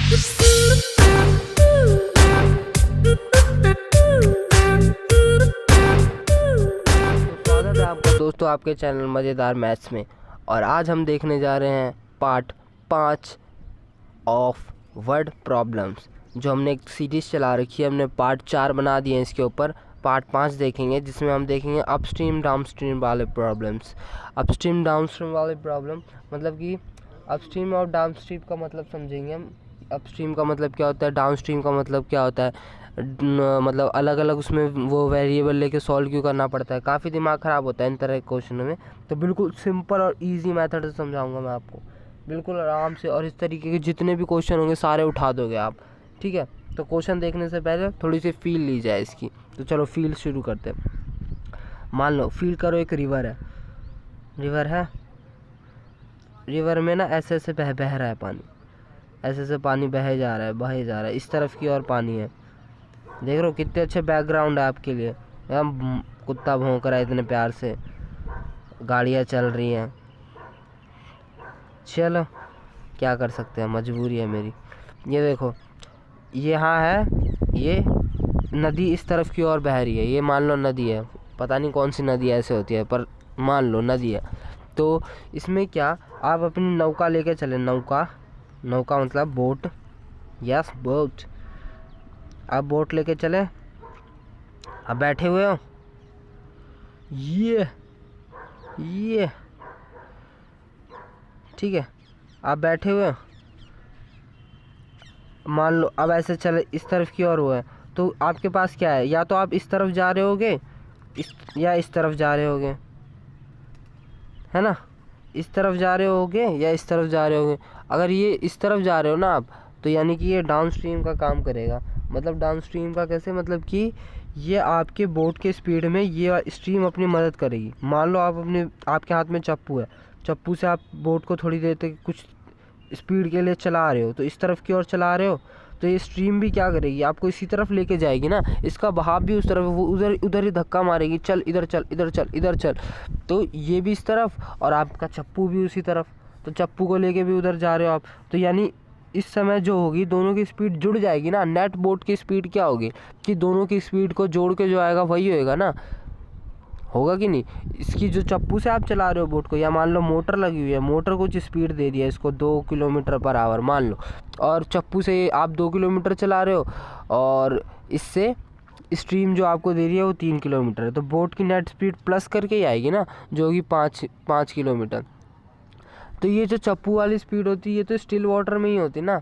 स्वागत है आपका दोस्तों आपके चैनल मज़ेदार मैथ्स में। और आज हम देखने जा रहे हैं पार्ट 5 ऑफ वर्ड प्रॉब्लम्स। जो हमने एक सीरीज़ चला रखी है, हमने पार्ट 4 बना दिए हैं। इसके ऊपर पार्ट 5 देखेंगे, जिसमें हम देखेंगे अपस्ट्रीम डाउनस्ट्रीम वाले प्रॉब्लम्स। अपस्ट्रीम डाउनस्ट्रीम वाले प्रॉब्लम मतलब कि अपस्ट्रीम और डाउनस्ट्रीम का मतलब समझेंगे हम। अपस्ट्रीम का मतलब क्या होता है, डाउनस्ट्रीम का मतलब क्या होता है, मतलब अलग अलग उसमें वो वेरिएबल लेके सॉल्व क्यों करना पड़ता है। काफ़ी दिमाग ख़राब होता है इन तरह के क्वेश्चनों में। तो बिल्कुल सिंपल और इजी मेथड से समझाऊंगा मैं आपको, बिल्कुल आराम से। और इस तरीके के जितने भी क्वेश्चन होंगे सारे उठा दोगे आप, ठीक है। तो क्वेश्चन देखने से पहले थोड़ी सी फील ली जाए इसकी। तो चलो फील शुरू करते हैं। मान लो फील करो एक रिवर है, रिवर में ना ऐसे ऐसे बह रहा है पानी, ऐसे ऐसे पानी बहे जा रहा है। इस तरफ की और पानी है। देख रहे हो कितने अच्छे बैकग्राउंड है आपके लिए। यहाँ कुत्ता भौंक रहा है इतने प्यार से, गाड़ियाँ चल रही हैं। चलो क्या कर सकते हैं, मजबूरी है मेरी। ये देखो यहाँ है, ये नदी इस तरफ की ओर बह रही है। ये मान लो नदी है, पता नहीं कौन सी नदी ऐसे होती है, पर मान लो नदी है। तो इसमें क्या, आप अपनी नौका लेके चले। नौका मतलब बोट, यस बोट। आप बोट लेके चले, आप बैठे हुए हो, ये ठीक है, आप बैठे हुए हो। मान लो अब ऐसे चले इस तरफ की ओर हुआ है, तो आपके पास क्या है, या तो आप इस तरफ जा रहे होगे या इस तरफ जा रहे होगे, है ना। इस तरफ जा रहे होगे या इस तरफ जा रहे होगे। अगर ये इस तरफ जा रहे हो ना आप, तो यानी कि ये डाउन स्ट्रीम का काम करेगा। मतलब डाउन स्ट्रीम का कैसे, मतलब कि ये आपके बोट के स्पीड में ये स्ट्रीम अपनी मदद करेगी। मान लो आपके हाथ में चप्पू है, चप्पू से आप बोट को थोड़ी देर तक कुछ स्पीड के लिए चला रहे हो, तो इस तरफ की ओर चला रहे हो, तो ये स्ट्रीम भी क्या करेगी, आपको इसी तरफ लेके जाएगी ना। इसका बहाव भी उस तरफ, वो उधर ही धक्का मारेगी, चल इधर चल इधर चल इधर चल। तो ये भी इस तरफ और आपका चप्पू भी उसी तरफ, तो चप्पू को लेके भी उधर जा रहे हो आप। तो यानी इस समय जो होगी दोनों की स्पीड जुड़ जाएगी ना। नेट बोट की स्पीड क्या होगी कि दोनों की स्पीड को जोड़ के जो आएगा वही होएगा ना, होगा कि नहीं। इसकी जो चप्पू से आप चला रहे हो बोट को, या मान लो मोटर लगी हुई है, मोटर कुछ स्पीड दे दिया इसको 2 किलोमीटर पर आवर मान लो, और चप्पू से आप 2 किलोमीटर चला रहे हो, और इससे स्ट्रीम जो आपको दे रही है वो 3 किलोमीटर है। तो बोट की नेट स्पीड प्लस करके ही आएगी ना, जो होगी 5 किलोमीटर। तो ये जो चप्पू वाली स्पीड होती है ये तो स्टिल वाटर में ही होती ना।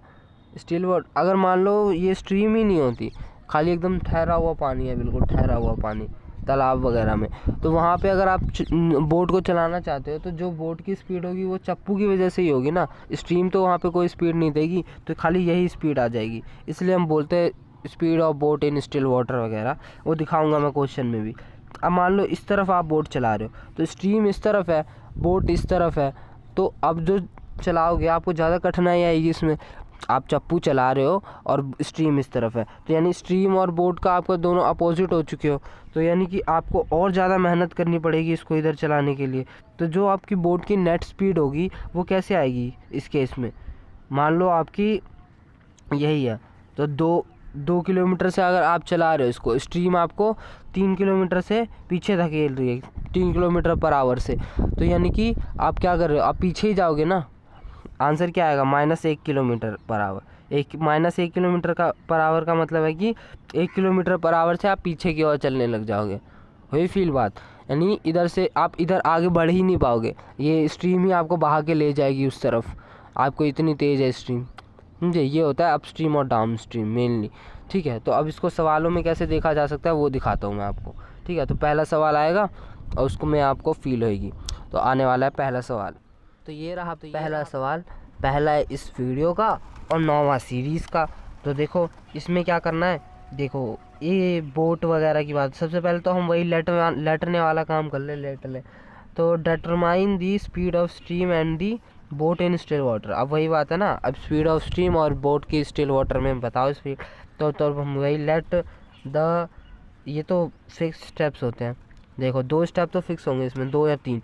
स्टिल वाटर, अगर मान लो ये स्ट्रीम ही नहीं होती, खाली एकदम ठहरा हुआ पानी है, बिल्कुल ठहरा हुआ पानी तालाब वगैरह में, तो वहाँ पे अगर आप बोट को चलाना चाहते हो, तो जो बोट की स्पीड होगी वो चप्पू की वजह से ही होगी ना। स्ट्रीम तो वहाँ पे कोई स्पीड नहीं देगी, तो खाली यही स्पीड आ जाएगी। इसलिए हम बोलते हैं speed of boat in still water वगैरह, वो दिखाऊंगा मैं क्वेश्चन में भी। अब मान लो इस तरफ आप बोट चला रहे हो, तो स्ट्रीम इस तरफ है, बोट इस तरफ है, तो अब जो चलाओगे आपको ज़्यादा कठिनाई आएगी इसमें। आप चप्पू चला रहे हो और स्ट्रीम इस तरफ है, तो यानी स्ट्रीम और बोट का आपका दोनों अपोजिट हो चुके हो, तो यानी कि आपको और ज़्यादा मेहनत करनी पड़ेगी इसको इधर चलाने के लिए। तो जो आपकी बोट की नेट स्पीड होगी वो कैसे आएगी इस केस में, मान लो आपकी यही है, तो 2 किलोमीटर से अगर आप चला रहे हो इसको, स्ट्रीम आपको 3 किलोमीटर से पीछे धकेल रही है 3 किलोमीटर पर आवर से, तो यानी कि आप क्या कर रहे हो, आप पीछे ही जाओगे ना। आंसर क्या आएगा, -1 kilometre per our. -1 kilometre per our का मतलब है कि 1 किलोमीटर पर आवर से आप पीछे की ओर चलने लग जाओगे। हुई फील बात, यानी इधर से आप इधर आगे बढ़ ही नहीं पाओगे, ये स्ट्रीम ही आपको बहा के ले जाएगी उस तरफ, आपको इतनी तेज़ है स्ट्रीम। समझे, ये होता है अपस्ट्रीम और डाउन स्ट्रीम मेनली, ठीक है। तो अब इसको सवालों में कैसे देखा जा सकता है वो दिखाता हूँ मैं आपको, ठीक है। तो पहला सवाल आएगा और उसको मैं आपको फील होएगी। तो आने वाला है पहला सवाल। तो ये रहा पहला सवाल, पहला है इस वीडियो का और 9वां सीरीज़ का। तो देखो इसमें क्या करना है, देखो ये बोट वगैरह की बात, सबसे पहले तो हम वही लेटरने वाला काम कर ले। तो determine the speed of stream and the boat in still water. अब वही बात है ना, अब स्पीड ऑफ स्ट्रीम और बोट की स्टिल वाटर में बताओ स्पीड। तो हम वही लेट द, ये तो फिक्स स्टेप्स होते हैं। देखो 2 स्टेप तो फिक्स होंगे इसमें, 2 या 3,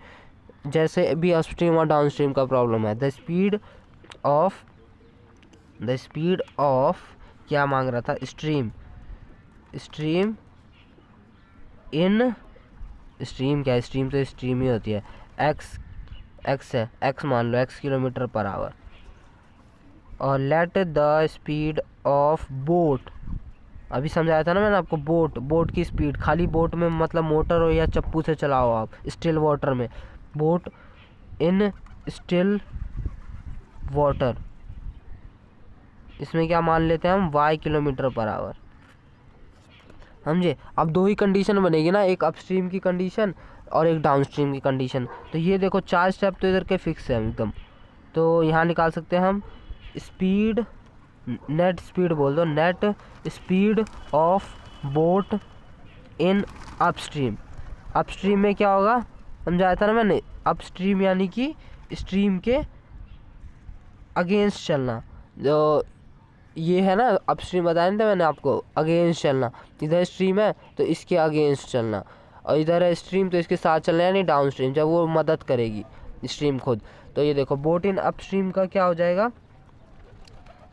जैसे भी अपस्ट्रीम और डाउन स्ट्रीम का प्रॉब्लम है। The speed of the speed of, क्या मांग रहा था, स्ट्रीम, स्ट्रीम इन, स्ट्रीम क्या है, स्ट्रीम तो स्ट्रीम ही होती है, एक्स, एक्स है, एक्स मान लो, एक्स किलोमीटर पर आवर, और let the speed of boat, अभी समझाया था ना मैंने आपको, बोट, बोट की स्पीड, खाली बोट में मतलब मोटर हो या चप्पू से चलाओ आप, स्टिल वाटर में, बोट इन स्टिल वाटर, इसमें क्या मान लेते हैं हम, y किलोमीटर पर आवर, समझे। अब दो ही कंडीशन बनेगी ना, एक अपस्ट्रीम की कंडीशन और एक डाउनस्ट्रीम की कंडीशन। तो ये देखो 4 स्टेप तो इधर के फिक्स है एकदम। तो यहाँ निकाल सकते हैं हम स्पीड, नेट स्पीड बोल दो, net speed of boat in upstream. Upstream में क्या होगा, समझाया था ना मैंने, अपस्ट्रीम यानी कि स्ट्रीम के अगेंस्ट चलना। जो ये है ना अपस्ट्रीम, बताया नहीं था मैंने आपको, अगेंस्ट चलना। इधर स्ट्रीम है तो इसके अगेंस्ट चलना, और इधर है स्ट्रीम तो इसके साथ चलना, यानी डाउन स्ट्रीम, जब वो मदद करेगी स्ट्रीम खुद। तो ये देखो बोट इन अपस्ट्रीम का क्या हो जाएगा,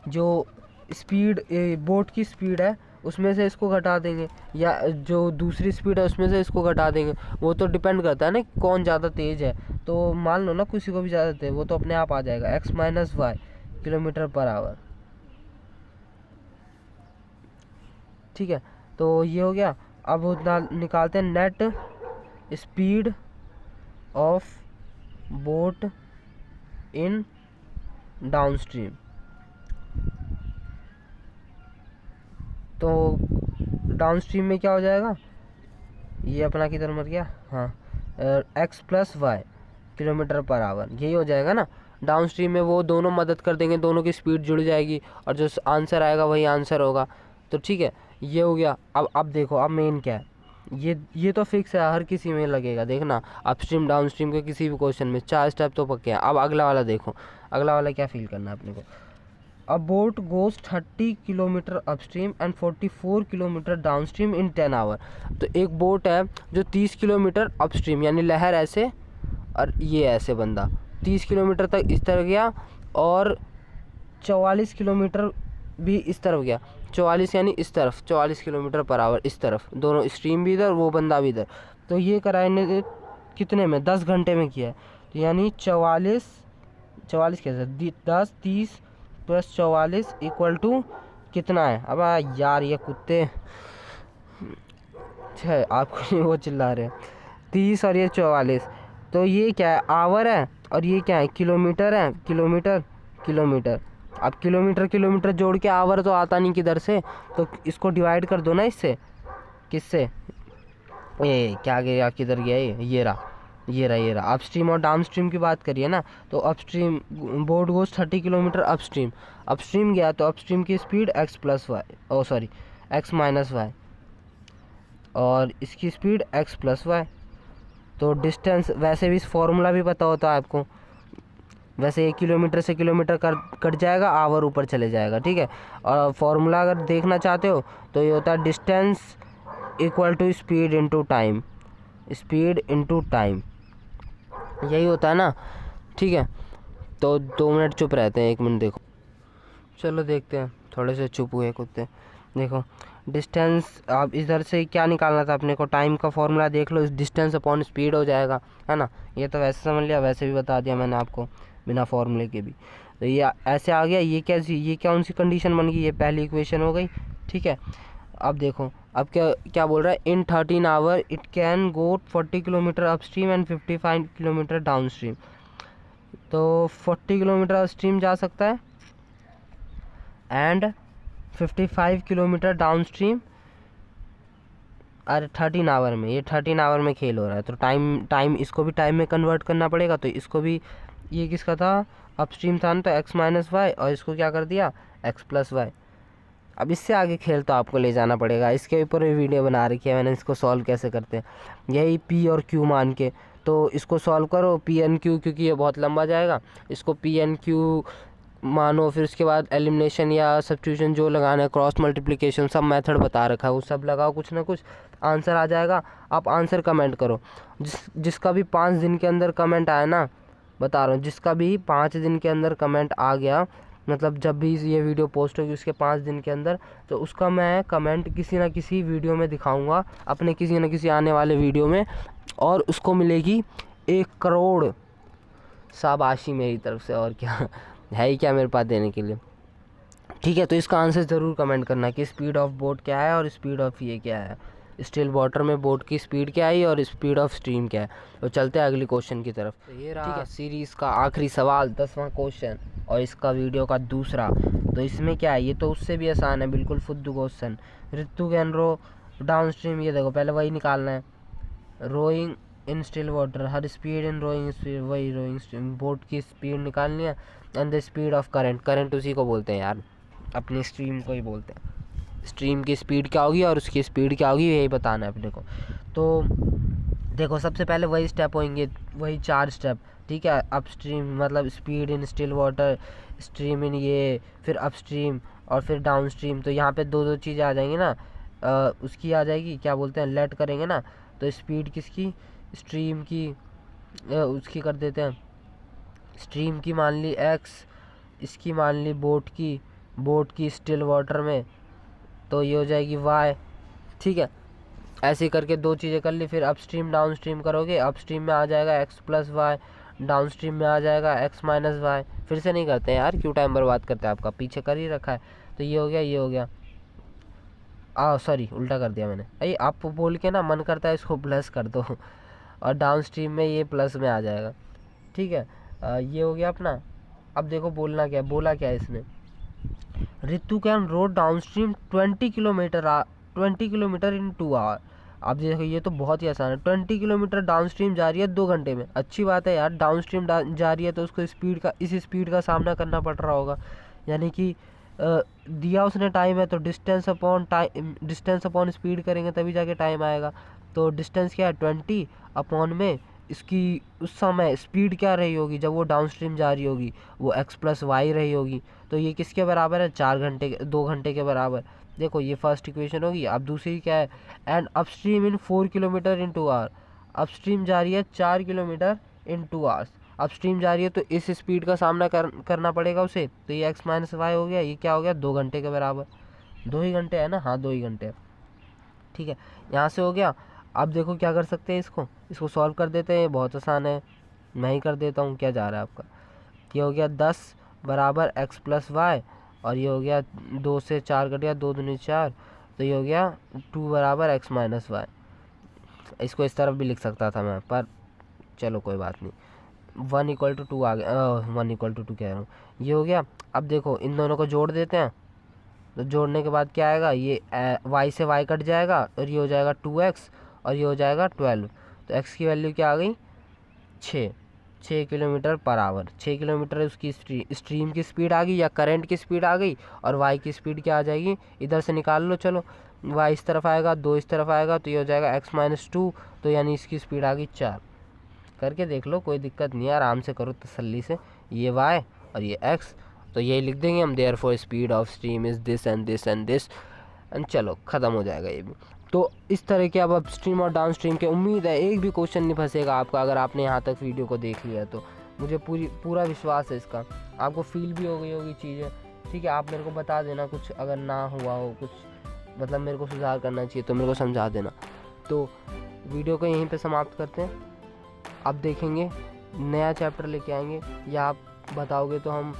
जो स्पीड बोट की स्पीड है उसमें से इसको घटा देंगे, या जो दूसरी स्पीड है उसमें से इसको घटा देंगे। वो तो डिपेंड करता है ना कौन ज़्यादा तेज़ है। तो मान लो ना किसी को भी ज़्यादा तेज़, वो तो अपने आप आ जाएगा, x minus y kilometre per hour, ठीक है। तो ये हो गया। अब निकालते हैं net speed of boat in downstream. तो डाउन स्ट्रीम में क्या हो जाएगा, ये अपना किधर मर गया, हाँ, x plus y kilometre per hour, यही हो जाएगा ना। डाउन स्ट्रीम में वो दोनों मदद कर देंगे, दोनों की स्पीड जुड़ जाएगी, और जो आंसर आएगा वही आंसर होगा। तो ठीक है, ये हो गया। अब देखो, अब मेन क्या है, ये तो फिक्स है, हर किसी में लगेगा, देखना अपस्ट्रीम डाउन स्ट्रीम के किसी भी क्वेश्चन में 4 स्टेप तो पक्के हैं। अब अगला वाला देखो, अगला वाला क्या फील करना है अपने को। A boat goes 30 kilometre upstream and 44 kilometre downstream in 10 hour. तो एक बोट है जो 30 किलोमीटर अपस्ट्रीम, यानी लहर ऐसे और ये ऐसे बंदा 30 किलोमीटर तक इस तरफ गया, और 44 किलोमीटर भी इस तरफ गया, 44 यानी इस तरफ, 44 किलोमीटर पर आवर इस तरफ, दोनों स्ट्रीम भी इधर, वो बंदा भी इधर। तो ये कराने कितने में, 10 घंटे में किया है। तो यानी 44 कैसे, 10 30 प्लस 44 इक्वल टू कितना है। अब यार ये कुत्ते है, आपको वो चिल्ला रहे हैं, 30 और ये 44, तो ये क्या है, आवर है, और ये क्या है, किलोमीटर है, किलोमीटर किलोमीटर। अब किलोमीटर किलोमीटर जोड़ के आवर तो आता नहीं किधर से, तो इसको डिवाइड कर दो ना इससे, किससे, ये क्या गया, किधर गया, ये रहा, ये रहा। अपस्ट्रीम और डाउनस्ट्रीम की बात करिए ना, तो upstream boat goes 30 kilometre upstream, upstream गया तो अपस्ट्रीम की स्पीड x प्लस वाई, ओ सॉरी x माइनस वाई, और इसकी स्पीड x प्लस वाई। तो डिस्टेंस, वैसे भी फार्मूला भी पता होता है आपको, वैसे 1 किलोमीटर से किलोमीटर कट जाएगा, आवर ऊपर चले जाएगा, ठीक है। और फार्मूला अगर देखना चाहते हो तो ये होता है distance equal to speed into time, speed into time, यही होता है ना, ठीक है। तो 2 मिनट चुप रहते हैं, 1 मिनट देखो, चलो देखते हैं, थोड़े से चुप हुए कुत्ते। देखो डिस्टेंस, अब इधर से क्या निकालना था अपने को, टाइम का फॉर्मूला देख लो, डिस्टेंस अपॉन स्पीड हो जाएगा, है ना। ये तो वैसे समझ लिया, वैसे भी बता दिया मैंने आपको बिना फॉर्मूले के भी। तो ये ऐसे आ गया, ये कौन सी कंडीशन बन गई, ये पहली इक्वेशन हो गई, ठीक है। अब देखो, अब क्या बोल रहा है, इन 13 hour it can go 40 kilometre upstream and 55 kilometre down stream. तो 40 किलोमीटर अपस्ट्रीम जा सकता है एंड 55 किलोमीटर डाउन स्ट्रीम, अरे 13 आवर में, ये 13 आवर में खेल हो रहा है। तो टाइम इसको भी टाइम में कन्वर्ट करना पड़ेगा, तो इसको भी, ये किसका था, अपस्ट्रीम था ना, तो x माइनस वाई, और इसको क्या कर दिया, x प्लस वाई। अब इससे आगे खेल तो आपको ले जाना पड़ेगा, इसके ऊपर भी वीडियो बना रखी है मैंने, इसको सॉल्व कैसे करते हैं, यही p और q मान के। तो इसको सॉल्व करो p n q, क्योंकि ये बहुत लंबा जाएगा, इसको p n q मानो, फिर उसके बाद एलिमिनेशन या सब्स्टिट्यूशन जो लगाना है, क्रॉस मल्टीप्लिकेशन, सब मेथड बता रखा है, वो सब लगाओ, कुछ ना कुछ आंसर आ जाएगा। आप आंसर कमेंट करो, जिसका भी 5 दिन के अंदर कमेंट आया ना, बता रहा हूँ, जिसका भी 5 दिन के अंदर कमेंट आ गया, मतलब जब भी ये वीडियो पोस्ट होगी उसके 5 दिन के अंदर, तो उसका मैं कमेंट किसी ना किसी वीडियो में दिखाऊंगा, अपने किसी न किसी आने वाले वीडियो में, और उसको मिलेगी 1 करोड़ शाबाशी मेरी तरफ से। और क्या है ही क्या मेरे पास देने के लिए। ठीक है, तो इसका आंसर ज़रूर कमेंट करना कि स्पीड ऑफ बोट क्या है और स्पीड ऑफ ये क्या है, स्टिल वाटर में बोट की स्पीड क्या है और स्पीड ऑफ स्ट्रीम क्या है। तो चलते हैं अगली क्वेश्चन की तरफ। तो ये रहा सीरीज़ का आखिरी सवाल, 10वां क्वेश्चन, और इसका वीडियो का दूसरा। तो इसमें क्या है, ये तो उससे भी आसान है, बिल्कुल फुद्दू question. Ritu can row downstream, ये देखो पहले वही निकालना है। रोइंग इन स्टिल वाटर, हर स्पीड इन रोइंग स्पीड, वही रोइंग स्ट्रीम, बोट की स्पीड निकालनी है। And the speed of current, current उसी को बोलते हैं यार, अपनी स्ट्रीम को ही बोलते हैं। स्ट्रीम की स्पीड क्या होगी और उसकी स्पीड क्या होगी, यही बताना है अपने को। तो देखो सबसे पहले वही स्टेप होंगे, वही 4 स्टेप। ठीक है, अपस्ट्रीम मतलब speed in still water, stream in ये, फिर अपस्ट्रीम और फिर डाउन स्ट्रीम। तो यहाँ पे 2 चीज़ें आ जाएंगी ना, उसकी आ जाएगी, क्या बोलते हैं, लेट करेंगे ना, तो स्पीड किसकी, स्ट्रीम की, उसकी कर देते हैं, स्ट्रीम की मान ली x, इसकी मान ली बोट की स्टिल वाटर में, तो ये हो जाएगी y। ठीक है, ऐसे करके 2 चीज़ें कर ली। फिर अपस्ट्रीम डाउन स्ट्रीम करोगे, अपस्ट्रीम में आ जाएगा x + y, डाउन स्ट्रीम में आ जाएगा x - y। फिर से नहीं करते हैं यार, क्यों टाइम बर्बाद करते हैं, आपका पीछे कर ही रखा है। तो ये हो गया, ये हो गया, सॉरी उल्टा कर दिया मैंने। अरे आप बोल के ना मन करता है इसको प्लस कर दो और डाउन स्ट्रीम में ये प्लस में आ जाएगा। ठीक है, ये हो गया अपना। अब देखो बोलना क्या, बोला क्या है इसने, Ritu can rowed downstream 20 kilometre in 2 hour. अब देखो ये तो बहुत ही आसान है, 20 किलोमीटर डाउन स्ट्रीम जा रही है 2 घंटे में। अच्छी बात है यार, डाउन स्ट्रीम जा रही है तो उसको इस स्पीड का सामना करना पड़ रहा होगा। यानी कि दिया उसने टाइम है, तो डिस्टेंस अपॉन स्पीड करेंगे तभी जाके टाइम आएगा। तो डिस्टेंस क्या है, 20 अपॉन में इसकी उस समय स्पीड क्या रही होगी जब वो डाउन स्ट्रीम जा रही होगी, वो x + y रही होगी। तो ये किसके बराबर है, 2 घंटे के बराबर। देखो ये फर्स्ट इक्वेशन होगी। अब दूसरी क्या है, and upstream in 4 kilometre in 2 hour. अपस्ट्रीम जा रही है 4 किलोमीटर इन 2 आवर्स। अपस्ट्रीम जा रही है तो इस स्पीड का सामना करना पड़ेगा उसे। तो ये x - y हो गया, ये क्या हो गया, 2 घंटे के बराबर। 2 ही घंटे है ना, हाँ 2 ही घंटे। ठीक है, यहाँ से हो गया। अब देखो क्या कर सकते हैं, इसको सॉल्व कर देते हैं, बहुत आसान है, मैं ही कर देता हूँ, क्या जा रहा है आपका। ये हो गया 10 बराबर x + y, और ये हो गया 2 से 4 कट गया, 2 दूनी 4, तो ये हो गया 2 बराबर x - y। इसको इस तरफ भी लिख सकता था मैं, पर चलो कोई बात नहीं। 1 = 2 आ गया, 1 = 2 कह रहा हूँ, ये हो गया। अब देखो इन दोनों को जोड़ देते हैं, तो जोड़ने के बाद क्या आएगा, ये y से y कट जाएगा और ये हो जाएगा 2x और ये हो जाएगा 12। तो x की वैल्यू क्या आ गई, 6 किलोमीटर पर आवर। 6 किलोमीटर उसकी स्ट्रीम की स्पीड आ गई या करंट की स्पीड आ गई, और y की स्पीड क्या आ जाएगी, इधर से निकाल लो। चलो y इस तरफ आएगा, 2 इस तरफ आएगा, तो ये हो जाएगा x - 2, तो यानी इसकी स्पीड आ गई 4। करके देख लो, कोई दिक्कत नहीं है, आराम से करो तसल्ली से। ये y और ये x, तो यही लिख देंगे हम, therefore speed of stream is this and this and this, and चलो ख़त्म हो जाएगा ये भी। तो इस तरह के अब अपस्ट्रीम और डाउन स्ट्रीम के, उम्मीद है एक भी क्वेश्चन नहीं फंसेगा आपका अगर आपने यहाँ तक वीडियो को देख लिया। तो मुझे पूरा विश्वास है इसका, आपको फील भी हो गई होगी चीज़ें। ठीक है, आप मेरे को बता देना कुछ अगर ना हुआ हो, कुछ मतलब मेरे को सुधार करना चाहिए तो मेरे को समझा देना। तो वीडियो को यहीं पे समाप्त करते हैं, अब देखेंगे नया चैप्टर लेके आएंगे, या आप बताओगे तो हम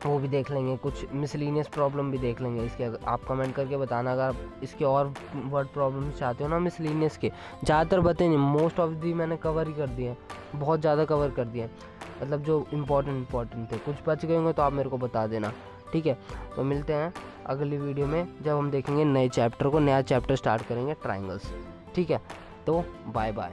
वो भी देख लेंगे, कुछ मिसलीनियस प्रॉब्लम भी देख लेंगे इसके। आप कमेंट करके बताना अगर आप इसके और वर्ड प्रॉब्लम चाहते हो ना मिसलीनियस के। ज़्यादातर बते नहीं, मोस्ट ऑफ दी मैंने कवर ही कर दिए हैं, बहुत ज़्यादा कवर कर दिए हैं, मतलब जो इम्पोर्टेंट थे। कुछ बच गए होंगे तो आप मेरे को बता देना। ठीक है, तो मिलते हैं अगली वीडियो में जब हम देखेंगे नए चैप्टर को, नया चैप्टर स्टार्ट करेंगे ट्राइंगल्स। ठीक है, तो बाय बाय।